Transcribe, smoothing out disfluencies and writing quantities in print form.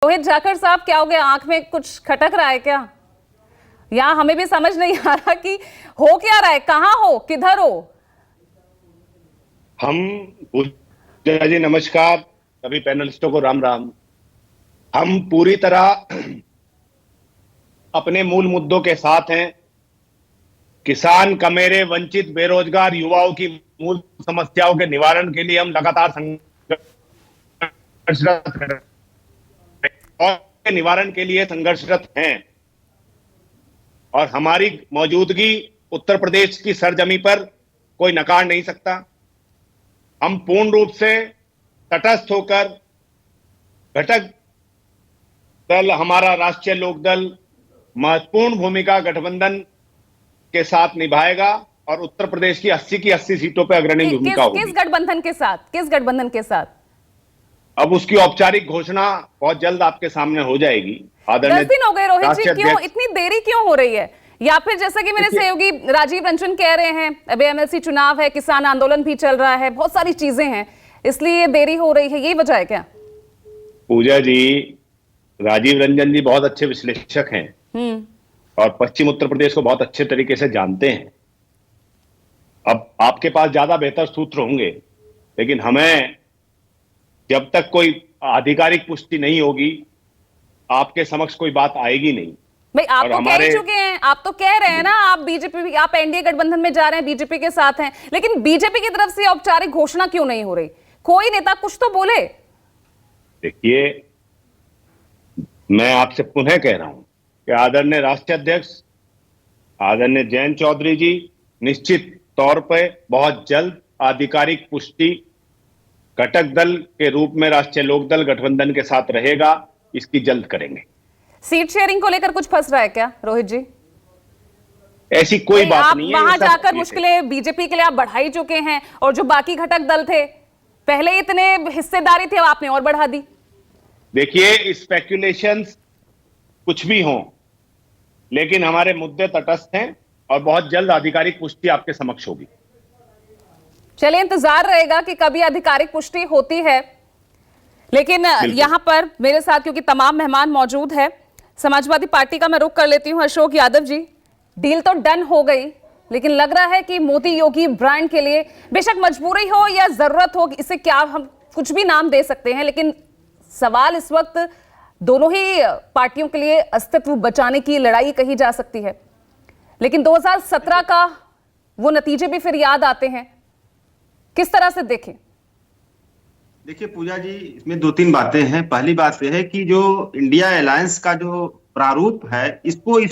रोहित जाखड़ साहब, क्या हो गया? आंख में कुछ खटक रहा है क्या? यहाँ हमें भी समझ नहीं आ रहा कि हो क्या रहा है, कहाँ हो, किधर हो? हम पूजा जी नमस्कार, सभी पैनलिस्टों को राम राम। हम पूरी तरह अपने मूल मुद्दों के साथ हैं। किसान, कमेरे, वंचित, बेरोजगार युवाओं की मूल समस्याओं के निवारण के लिए हम लगातार संघर्षरत हैं और के निवारण के लिए संघर्षरत हैं। और हमारी मौजूदगी उत्तर प्रदेश की सरजमी पर कोई नकार नहीं सकता। हम पूर्ण रूप से तटस्थ होकर घटक दल हमारा राष्ट्रीय लोकदल महत्वपूर्ण भूमिका गठबंधन के साथ निभाएगा और उत्तर प्रदेश की 80 की 80 सीटों पर अग्रणी भूमिका होगी। किस गठबंधन के साथ? किस गठबंधन के साथ? अब उसकी औपचारिक घोषणा बहुत जल्द आपके सामने हो जाएगी। 10 दिन हो गए रोहित जी, क्यों इतनी देरी क्यों हो रही है? या फिर जैसा कि मेरे सहयोगी राजीव रंजन कह रहे हैं, अभी एमएलसी चुनाव है, किसान आंदोलन भी चल रहा है, बहुत सारी चीजें हैं, इसलिए देरी हो रही है, यही वजह है क्या? पूजा जी, राजीव रंजन जी बहुत अच्छे विश्लेषक हैं और पश्चिम उत्तर प्रदेश को बहुत अच्छे तरीके से जानते हैं। अब आपके पास ज्यादा बेहतर सूत्र होंगे, लेकिन हमें जब तक कोई आधिकारिक पुष्टि नहीं होगी, आपके समक्ष कोई बात आएगी नहीं। भाई आप तो कह ही चुके हैं, आप तो कह रहे हैं ना, आप बीजेपी, आप एनडीए गठबंधन में जा रहे हैं, बीजेपी के साथ हैं, लेकिन बीजेपी की तरफ से औपचारिक घोषणा क्यों नहीं हो रही? कोई नेता कुछ तो बोले। देखिए, मैं आपसे पुनः कह रहा हूं कि आदरणीय राष्ट्रीय अध्यक्ष आदरणीय जयंत चौधरी जी निश्चित तौर पर बहुत जल्द आधिकारिक पुष्टि घटक दल के रूप में राष्ट्रीय लोकदल गठबंधन के साथ रहेगा, इसकी जल्द करेंगे। सीट शेयरिंग को लेकर कुछ फंस रहा है क्या रोहित जी? ऐसी कोई बात नहीं है। वहां जाकर मुश्किलें बीजेपी के लिए आप बढ़ा ही चुके हैं, और जो बाकी घटक दल थे, पहले इतने हिस्सेदारी थी, अब आपने और बढ़ा दी। देखिए, स्पेक्युलेशंस कुछ भी हों, लेकिन हमारे मुद्दे तटस्थ हैं और बहुत जल्द आधिकारिक पुष्टि आपके समक्ष होगी। चलिए, इंतजार रहेगा कि कभी आधिकारिक पुष्टि होती है। लेकिन यहां पर मेरे साथ क्योंकि तमाम मेहमान मौजूद है, समाजवादी पार्टी का मैं रुख कर लेती हूं। अशोक यादव जी, डील तो डन हो गई, लेकिन लग रहा है कि मोदी योगी ब्रांड के लिए, बेशक मजबूरी हो या जरूरत हो, इसे क्या हम कुछ भी नाम दे सकते हैं, लेकिन सवाल इस वक्त दोनों ही पार्टियों के लिए अस्तित्व बचाने की लड़ाई कही जा सकती है। लेकिन 2017 का वो नतीजे भी फिर याद आते हैं, किस तरह से देखें? देखिए पूजा जी, इसमें दो तीन बातें हैं। पहली बात यह है कि जो इंडिया अलायंस का जो प्रारूप है, इसको